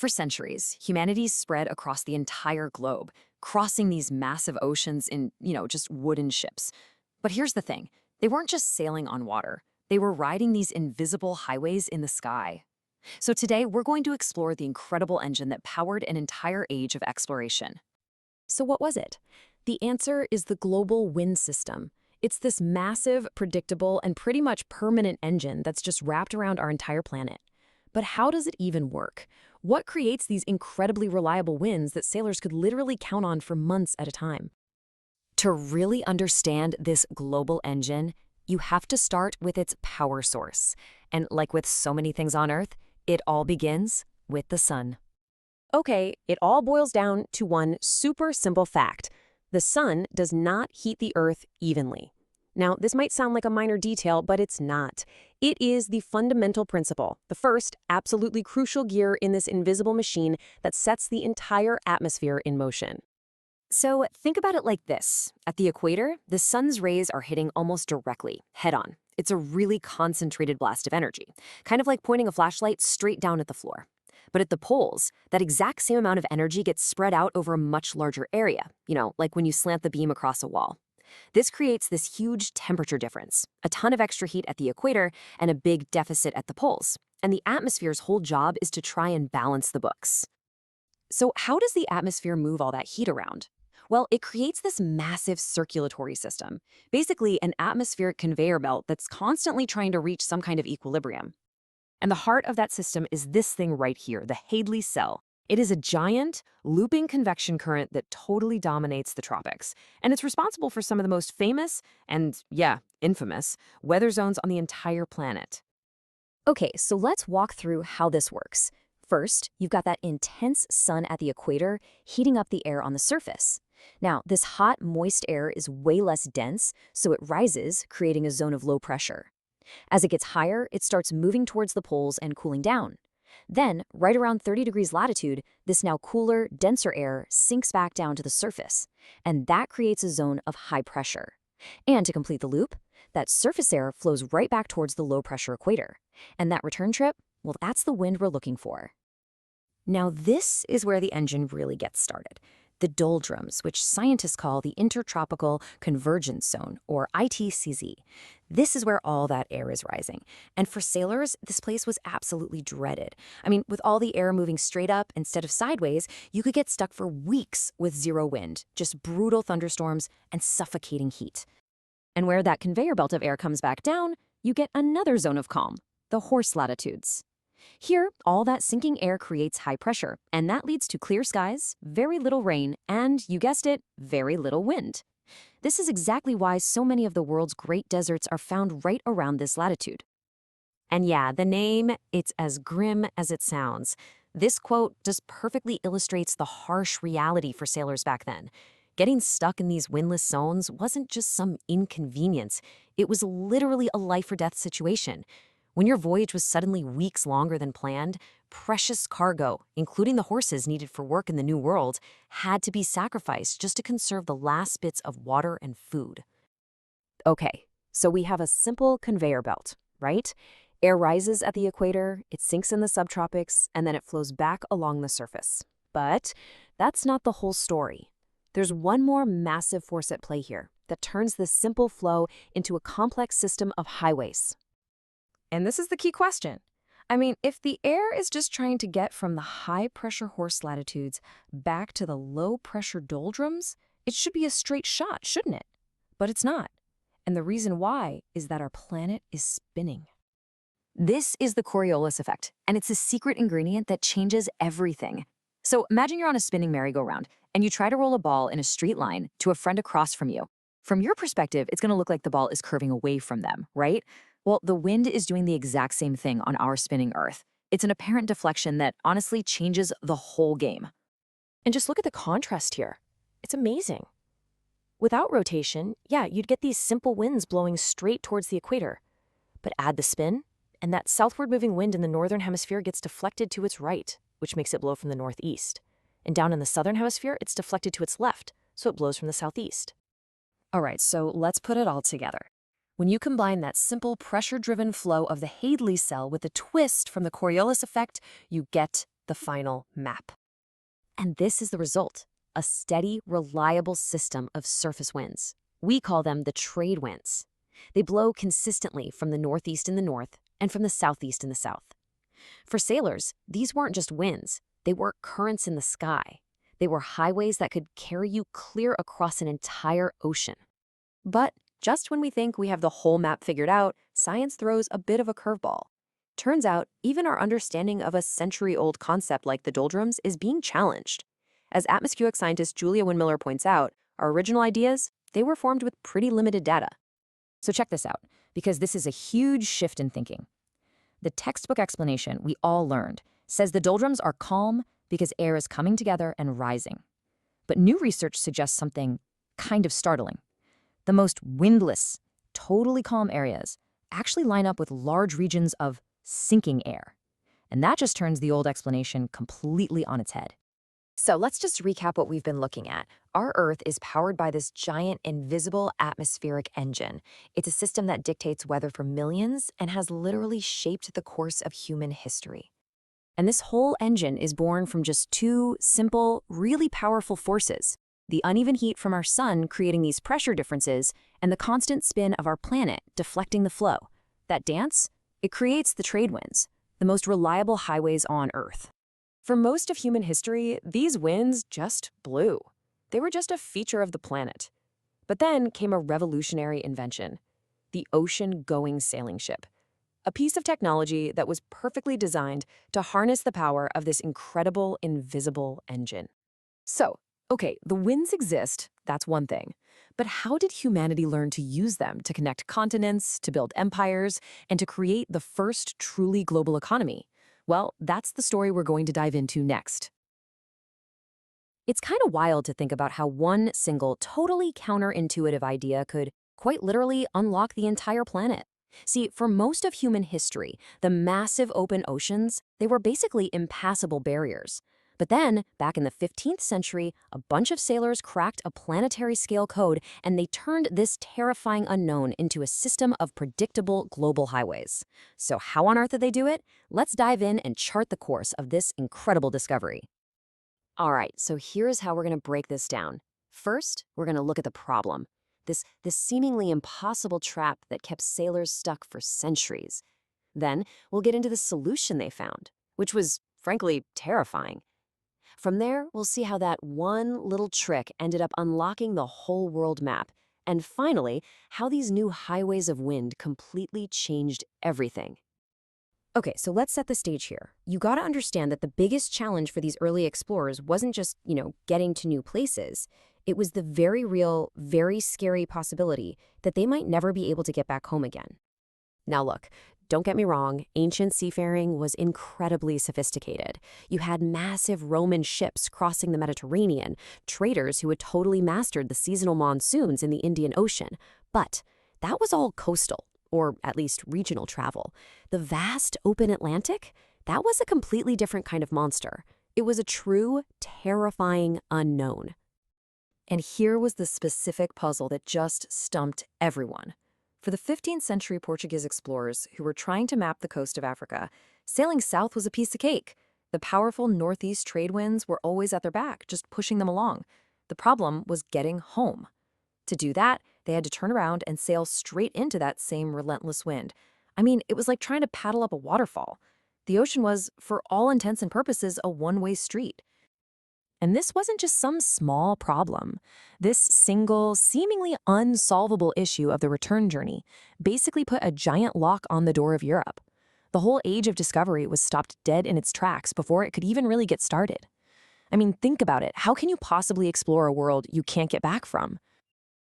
For centuries, humanity spread across the entire globe, crossing these massive oceans in, just wooden ships. But here's the thing, they weren't just sailing on water. They were riding these invisible highways in the sky. So today, we're going to explore the incredible engine that powered an entire age of exploration. So what was it? The answer is the global wind system. It's this massive, predictable, and pretty much permanent engine that's just wrapped around our entire planet. But how does it even work? What creates these incredibly reliable winds that sailors could literally count on for months at a time? To really understand this global engine, you have to start with its power source. And like with so many things on Earth, it all begins with the sun. Okay, it all boils down to one super simple fact. The sun does not heat the Earth evenly. Now, this might sound like a minor detail, but it's not. It is the fundamental principle, the first, absolutely crucial gear in this invisible machine that sets the entire atmosphere in motion. So think about it like this. At the equator, the sun's rays are hitting almost directly, head-on. It's a really concentrated blast of energy, kind of like pointing a flashlight straight down at the floor. But at the poles, that exact same amount of energy gets spread out over a much larger area, like when you slant the beam across a wall. This creates this huge temperature difference, a ton of extra heat at the equator and a big deficit at the poles. And the atmosphere's whole job is to try and balance the books. So how does the atmosphere move all that heat around? Well, it creates this massive circulatory system, basically an atmospheric conveyor belt that's constantly trying to reach some kind of equilibrium. And the heart of that system is this thing right here, the Hadley cell. It is a giant, looping convection current that totally dominates the tropics. And it's responsible for some of the most famous and, infamous weather zones on the entire planet. Okay, so let's walk through how this works. First, you've got that intense sun at the equator heating up the air on the surface. Now, this hot, moist air is way less dense, so it rises, creating a zone of low pressure. As it gets higher, it starts moving towards the poles and cooling down. Then, right around 30 degrees latitude, this now cooler, denser air sinks back down to the surface, and that creates a zone of high pressure. And to complete the loop, that surface air flows right back towards the low-pressure equator. And that return trip, well, that's the wind we're looking for. Now, this is where the engine really gets started. The doldrums, which scientists call the Intertropical Convergence Zone, or ITCZ. This is where all that air is rising. And for sailors, this place was absolutely dreaded. I mean, with all the air moving straight up instead of sideways, you could get stuck for weeks with zero wind, just brutal thunderstorms and suffocating heat. And where that conveyor belt of air comes back down, you get another zone of calm, the horse latitudes. Here, all that sinking air creates high pressure, and that leads to clear skies, very little rain, and, you guessed it, very little wind. This is exactly why so many of the world's great deserts are found right around this latitude. And yeah, the name, it's as grim as it sounds. This quote just perfectly illustrates the harsh reality for sailors back then. Getting stuck in these windless zones wasn't just some inconvenience. It was literally a life-or-death situation. When your voyage was suddenly weeks longer than planned, precious cargo, including the horses needed for work in the New World, had to be sacrificed just to conserve the last bits of water and food. Okay, so we have a simple conveyor belt, right? Air rises at the equator, it sinks in the subtropics, and then it flows back along the surface. But that's not the whole story. There's one more massive force at play here that turns this simple flow into a complex system of highways. And this is the key question. I mean, if the air is just trying to get from the high-pressure horse latitudes back to the low-pressure doldrums, it should be a straight shot, shouldn't it? But it's not. And the reason why is that our planet is spinning. This is the Coriolis effect, and it's a secret ingredient that changes everything. So imagine you're on a spinning merry-go-round, and you try to roll a ball in a straight line to a friend across from you. From your perspective, it's going to look like the ball is curving away from them, right? Well, the wind is doing the exact same thing on our spinning Earth. It's an apparent deflection that honestly changes the whole game. And just look at the contrast here. It's amazing. Without rotation, yeah, you'd get these simple winds blowing straight towards the equator. But add the spin, and that southward moving wind in the northern hemisphere gets deflected to its right, which makes it blow from the northeast. And down in the southern hemisphere, it's deflected to its left, so it blows from the southeast. All right, so let's put it all together. When you combine that simple pressure-driven flow of the Hadley cell with a twist from the Coriolis effect, you get the final map. And this is the result, a steady, reliable system of surface winds. We call them the trade winds. They blow consistently from the northeast in the north and from the southeast in the south. For sailors, these weren't just winds, they were currents in the sky. They were highways that could carry you clear across an entire ocean. But just when we think we have the whole map figured out, science throws a bit of a curveball. Turns out, even our understanding of a century-old concept like the doldrums is being challenged. As atmospheric scientist Julia Windmiller points out, our original ideas, they were formed with pretty limited data. So check this out, because this is a huge shift in thinking. The textbook explanation we all learned says the doldrums are calm because air is coming together and rising. But new research suggests something kind of startling. The most windless, totally calm areas actually line up with large regions of sinking air. And that just turns the old explanation completely on its head. So let's just recap what we've been looking at. Our Earth is powered by this giant invisible atmospheric engine. It's a system that dictates weather for millions and has literally shaped the course of human history. And this whole engine is born from just two simple, really powerful forces: the uneven heat from our sun creating these pressure differences, and the constant spin of our planet deflecting the flow. That dance, it creates the trade winds, the most reliable highways on Earth. For most of human history, these winds just blew. They were just a feature of the planet. But then came a revolutionary invention: the ocean-going sailing ship. A piece of technology that was perfectly designed to harness the power of this incredible invisible engine. So, okay, the winds exist, that's one thing. But how did humanity learn to use them to connect continents, to build empires, and to create the first truly global economy? Well, that's the story we're going to dive into next. It's kind of wild to think about how one single, totally counterintuitive idea could, quite literally, unlock the entire planet. See, for most of human history, the massive open oceans, they were basically impassable barriers. But then, back in the 15th century, a bunch of sailors cracked a planetary-scale code, and they turned this terrifying unknown into a system of predictable global highways. So how on earth did they do it? Let's dive in and chart the course of this incredible discovery. All right, so here's how we're going to break this down. First, we're going to look at the problem. This seemingly impossible trap that kept sailors stuck for centuries. Then, we'll get into the solution they found, which was, frankly, terrifying. From there, we'll see how that one little trick ended up unlocking the whole world map. And finally, how these new highways of wind completely changed everything. Okay, so let's set the stage here. You gotta understand that the biggest challenge for these early explorers wasn't just, getting to new places. It was the very real, very scary possibility that they might never be able to get back home again. Now look, don't get me wrong, ancient seafaring was incredibly sophisticated. You had massive Roman ships crossing the Mediterranean, traders who had totally mastered the seasonal monsoons in the Indian Ocean. But that was all coastal, or at least regional travel. The vast open Atlantic, that was a completely different kind of monster. It was a true, terrifying unknown. And here was the specific puzzle that just stumped everyone. For the 15th century Portuguese explorers who were trying to map the coast of Africa, sailing south was a piece of cake. The powerful northeast trade winds were always at their back, just pushing them along. The problem was getting home. To do that, they had to turn around and sail straight into that same relentless wind. I mean, it was like trying to paddle up a waterfall. The ocean was, for all intents and purposes, a one-way street. And this wasn't just some small problem. This single, seemingly unsolvable issue of the return journey basically put a giant lock on the door of Europe. The whole age of discovery was stopped dead in its tracks before it could even really get started. I mean, think about it. How can you possibly explore a world you can't get back from?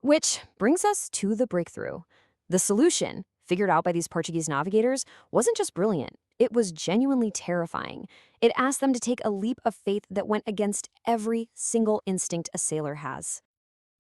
Which brings us to the breakthrough. The solution, figured out by these Portuguese navigators, wasn't just brilliant. It was genuinely terrifying. It asked them to take a leap of faith that went against every single instinct a sailor has.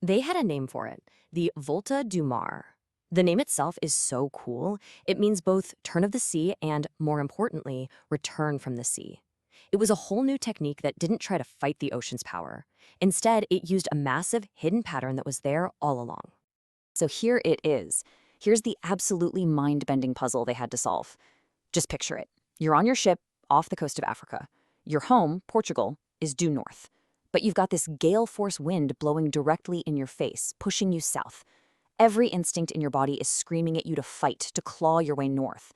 They had a name for it, the Volta do Mar. The name itself is so cool. It means both turn of the sea and, more importantly, return from the sea. It was a whole new technique that didn't try to fight the ocean's power. Instead, it used a massive hidden pattern that was there all along. So here it is. Here's the absolutely mind-bending puzzle they had to solve. Just picture it. You're on your ship off the coast of Africa. Your home, Portugal, is due north. But you've got this gale force wind blowing directly in your face, pushing you south. Every instinct in your body is screaming at you to fight, to claw your way north.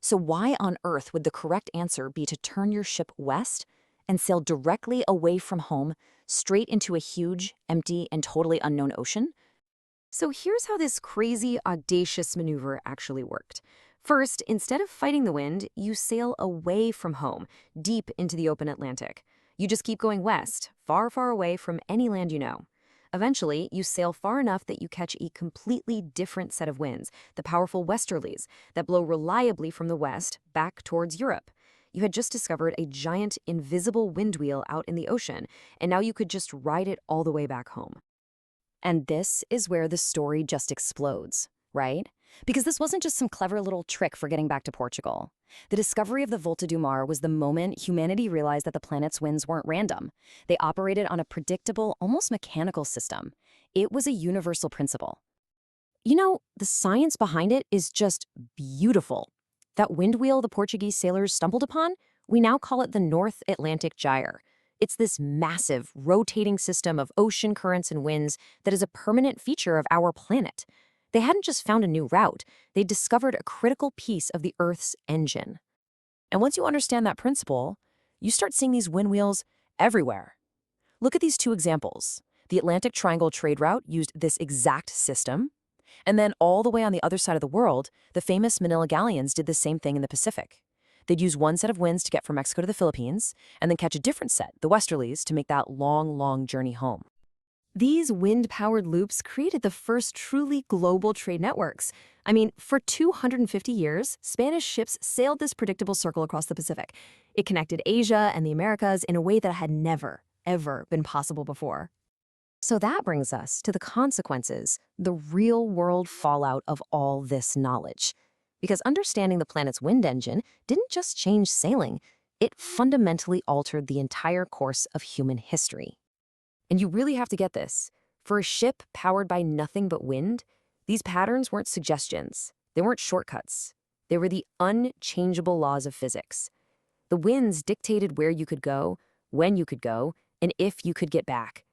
So why on earth would the correct answer be to turn your ship west and sail directly away from home, straight into a huge, empty, and totally unknown ocean? So here's how this crazy, audacious maneuver actually worked. First, instead of fighting the wind, you sail away from home, deep into the open Atlantic. You just keep going west, far, far away from any land you know. Eventually, you sail far enough that you catch a completely different set of winds, the powerful westerlies, that blow reliably from the west back towards Europe. You had just discovered a giant, invisible wind wheel out in the ocean, and now you could just ride it all the way back home. And this is where the story just explodes, right? Because this wasn't just some clever little trick for getting back to Portugal. The discovery of the Volta do Mar was the moment humanity realized that the planet's winds weren't random. They operated on a predictable, almost mechanical system. It was a universal principle. You know, the science behind it is just beautiful. That wind wheel the Portuguese sailors stumbled upon, we now call it the North Atlantic Gyre. It's this massive, rotating system of ocean currents and winds that is a permanent feature of our planet. They hadn't just found a new route, they discovered a critical piece of the Earth's engine. And once you understand that principle, you start seeing these wind wheels everywhere. Look at these two examples. The Atlantic Triangle trade route used this exact system, and then all the way on the other side of the world, the famous Manila galleons did the same thing in the Pacific. They'd use one set of winds to get from Mexico to the Philippines, and then catch a different set, the westerlies, to make that long, long journey home. These wind-powered loops created the first truly global trade networks. I mean, for 250 years, Spanish ships sailed this predictable circle across the Pacific. It connected Asia and the Americas in a way that had never, ever been possible before. So that brings us to the consequences, the real-world fallout of all this knowledge. Because understanding the planet's wind engine didn't just change sailing, it fundamentally altered the entire course of human history. And you really have to get this. For a ship powered by nothing but wind, these patterns weren't suggestions. They weren't shortcuts. They were the unchangeable laws of physics. The winds dictated where you could go, when you could go, and if you could get back.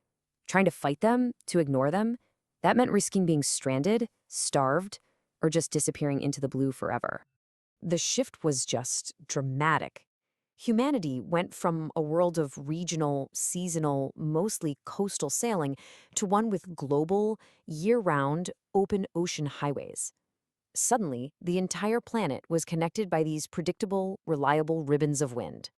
Trying to fight them, to ignore them, that meant risking being stranded, starved, or just disappearing into the blue forever. The shift was just dramatic. Humanity went from a world of regional, seasonal, mostly coastal sailing to one with global, year-round, open ocean highways. Suddenly, the entire planet was connected by these predictable, reliable ribbons of wind.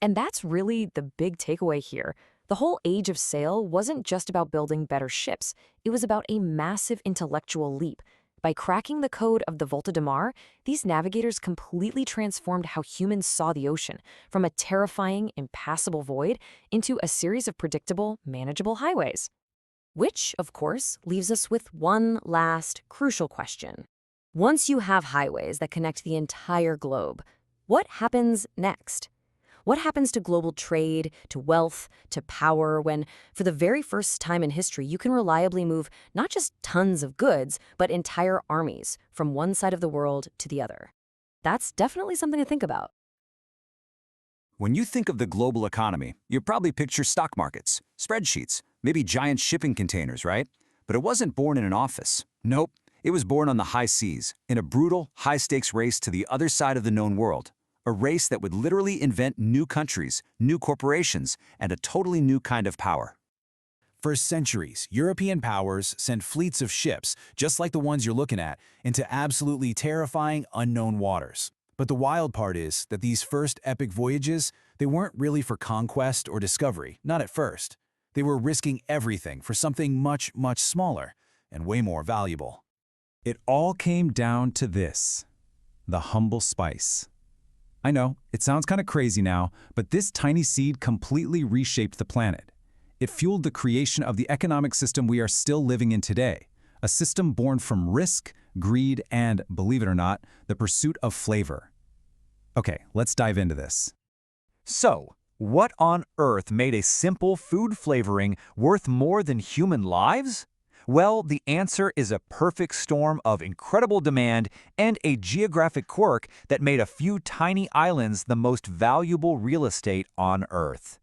And that's really the big takeaway here. The whole age of sail wasn't just about building better ships. It was about a massive intellectual leap. By cracking the code of the Volta de Mar, these navigators completely transformed how humans saw the ocean, from a terrifying, impassable void into a series of predictable, manageable highways. Which, of course, leaves us with one last crucial question. Once you have highways that connect the entire globe, what happens next? What happens to global trade, to wealth, to power when, for the very first time in history, you can reliably move not just tons of goods, but entire armies from one side of the world to the other? That's definitely something to think about. When you think of the global economy, you probably picture stock markets, spreadsheets, maybe giant shipping containers, right? But it wasn't born in an office. Nope, it was born on the high seas, in a brutal, high-stakes race to the other side of the known world. A race that would literally invent new countries, new corporations, and a totally new kind of power. For centuries, European powers sent fleets of ships, just like the ones you're looking at, into absolutely terrifying, unknown waters. But the wild part is that these first epic voyages, they weren't really for conquest or discovery, not at first. They were risking everything for something much, much smaller and way more valuable. It all came down to this: the humble spice. I know, it sounds kind of crazy now, but this tiny seed completely reshaped the planet. It fueled the creation of the economic system we are still living in today, a system born from risk, greed, and, believe it or not, the pursuit of flavor. Okay, let's dive into this. So, what on earth made a simple food flavoring worth more than human lives? Well, the answer is a perfect storm of incredible demand and a geographic quirk that made a few tiny islands the most valuable real estate on Earth.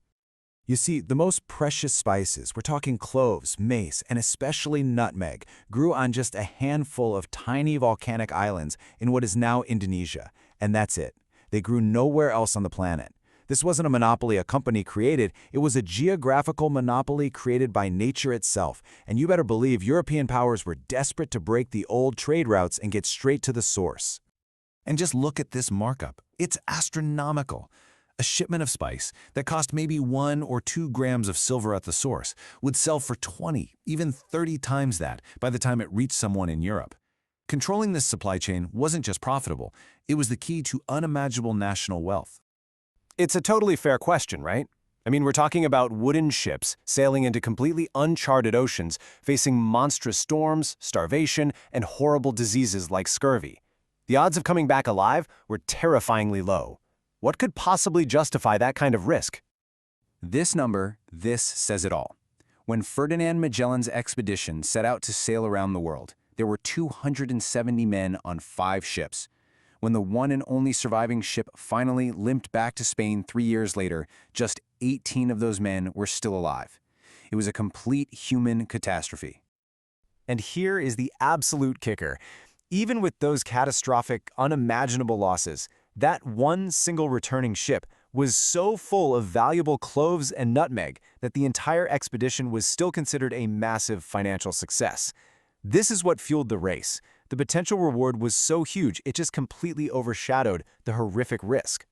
You see, the most precious spices, we're talking cloves, mace, and especially nutmeg, grew on just a handful of tiny volcanic islands in what is now Indonesia. And that's it. They grew nowhere else on the planet. This wasn't a monopoly a company created, it was a geographical monopoly created by nature itself. And you better believe European powers were desperate to break the old trade routes and get straight to the source. And just look at this markup. It's astronomical. A shipment of spice that cost maybe 1 or 2 grams of silver at the source would sell for 20, even 30 times that by the time it reached someone in Europe. Controlling this supply chain wasn't just profitable, it was the key to unimaginable national wealth. It's a totally fair question, right? I mean, we're talking about wooden ships sailing into completely uncharted oceans, facing monstrous storms, starvation, and horrible diseases like scurvy. The odds of coming back alive were terrifyingly low. What could possibly justify that kind of risk? This says it all. When Ferdinand Magellan's expedition set out to sail around the world, there were 270 men on 5 ships. When the one and only surviving ship finally limped back to Spain 3 years later, just 18 of those men were still alive. It was a complete human catastrophe. And here is the absolute kicker. Even with those catastrophic, unimaginable losses, that one single returning ship was so full of valuable cloves and nutmeg that the entire expedition was still considered a massive financial success. This is what fueled the race. The potential reward was so huge, it just completely overshadowed the horrific risk.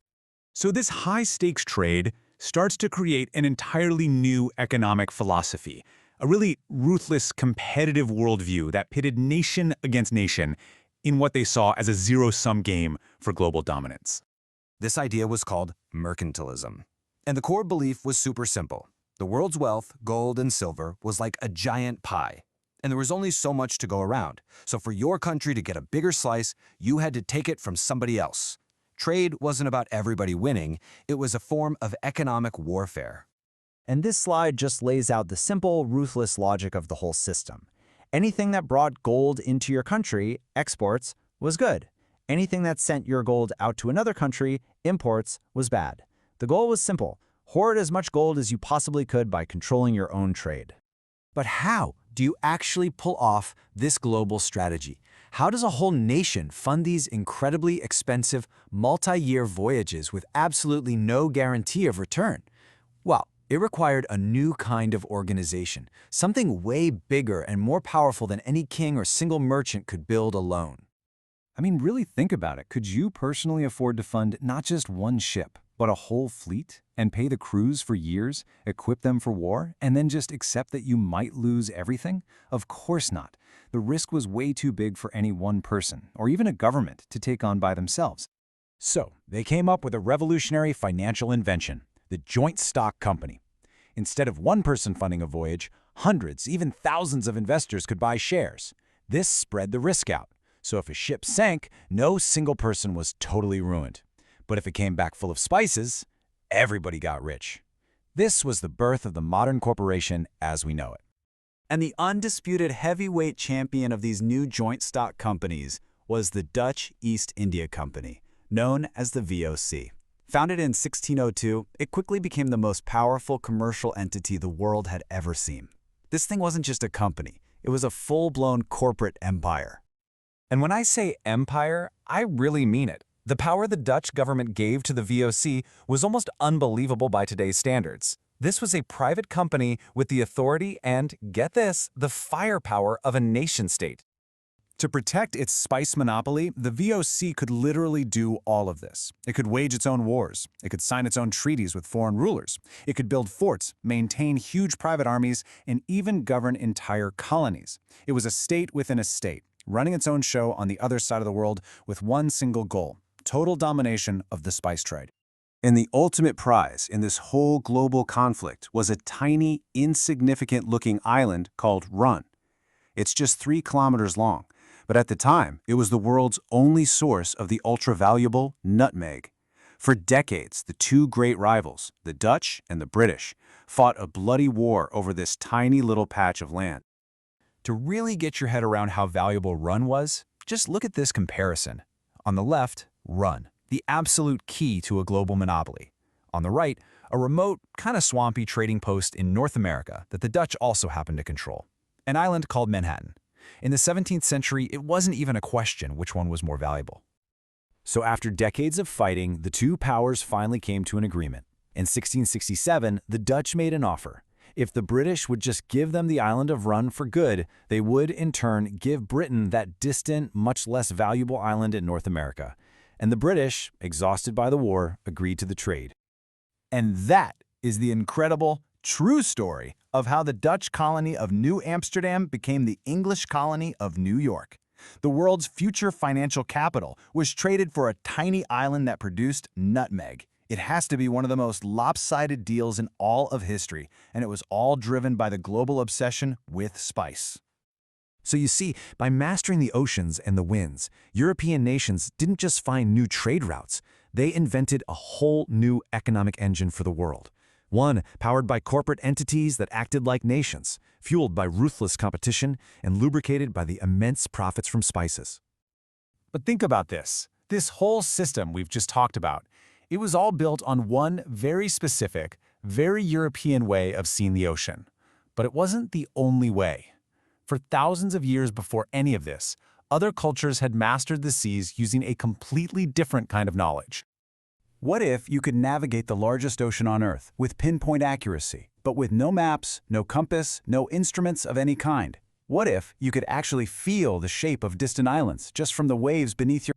So this high-stakes trade starts to create an entirely new economic philosophy, a really ruthless, competitive worldview that pitted nation against nation in what they saw as a zero-sum game for global dominance. This idea was called mercantilism. And the core belief was super simple. The world's wealth, gold and silver, was like a giant pie. And there was only so much to go around. So for your country to get a bigger slice, you had to take it from somebody else. Trade wasn't about everybody winning, it was a form of economic warfare. And this slide just lays out the simple, ruthless logic of the whole system. Anything that brought gold into your country, exports, was good. Anything that sent your gold out to another country, imports, was bad. The goal was simple: hoard as much gold as you possibly could by controlling your own trade. But how do you actually pull off this global strategy? How does a whole nation fund these incredibly expensive, multi-year voyages with absolutely no guarantee of return? Well, it required a new kind of organization, something way bigger and more powerful than any king or single merchant could build alone. I mean, really think about it. Could you personally afford to fund not just one ship, but a whole fleet, and pay the crews for years, equip them for war, and then just accept that you might lose everything? Of course not. The risk was way too big for any one person, or even a government, to take on by themselves. So, they came up with a revolutionary financial invention, the joint stock company. Instead of one person funding a voyage, hundreds, even thousands of investors could buy shares. This spread the risk out. So if a ship sank, no single person was totally ruined. But if it came back full of spices, everybody got rich. This was the birth of the modern corporation as we know it. And the undisputed heavyweight champion of these new joint stock companies was the Dutch East India Company, known as the VOC. Founded in 1602, it quickly became the most powerful commercial entity the world had ever seen. This thing wasn't just a company, it was a full-blown corporate empire. And when I say empire, I really mean it. The power the Dutch government gave to the VOC was almost unbelievable by today's standards. This was a private company with the authority and, get this, the firepower of a nation-state. To protect its spice monopoly, the VOC could literally do all of this. It could wage its own wars. It could sign its own treaties with foreign rulers. It could build forts, maintain huge private armies, and even govern entire colonies. It was a state within a state, running its own show on the other side of the world with one single goal: total domination of the spice trade. And the ultimate prize in this whole global conflict was a tiny, insignificant-looking island called Run. It's just 3 kilometers long, but at the time, it was the world's only source of the ultra-valuable nutmeg. For decades, the two great rivals, the Dutch and the British, fought a bloody war over this tiny little patch of land. To really get your head around how valuable run was, just look at this comparison. On the left, run, the absolute key to a global monopoly. On the right, a remote, kind of swampy trading post in North America that the Dutch also happened to control. An island called Manhattan. In the 17th century, it wasn't even a question which one was more valuable. So after decades of fighting, the two powers finally came to an agreement. In 1667, the Dutch made an offer. If the British would just give them the island of Run for good, they would, in turn, give Britain that distant, much less valuable island in North America. And the British, exhausted by the war, agreed to the trade. And that is the incredible, true story of how the Dutch colony of New Amsterdam became the English colony of New York. The world's future financial capital was traded for a tiny island that produced nutmeg. It has to be one of the most lopsided deals in all of history, and it was all driven by the global obsession with spice. So you see, by mastering the oceans and the winds, European nations didn't just find new trade routes, they invented a whole new economic engine for the world. One powered by corporate entities that acted like nations, fueled by ruthless competition and lubricated by the immense profits from spices. But think about this. This whole system we've just talked about, it was all built on one very specific, very European way of seeing the ocean. But it wasn't the only way. For thousands of years before any of this, other cultures had mastered the seas using a completely different kind of knowledge. What if you could navigate the largest ocean on Earth with pinpoint accuracy, but with no maps, no compass, no instruments of any kind? What if you could actually feel the shape of distant islands just from the waves beneath your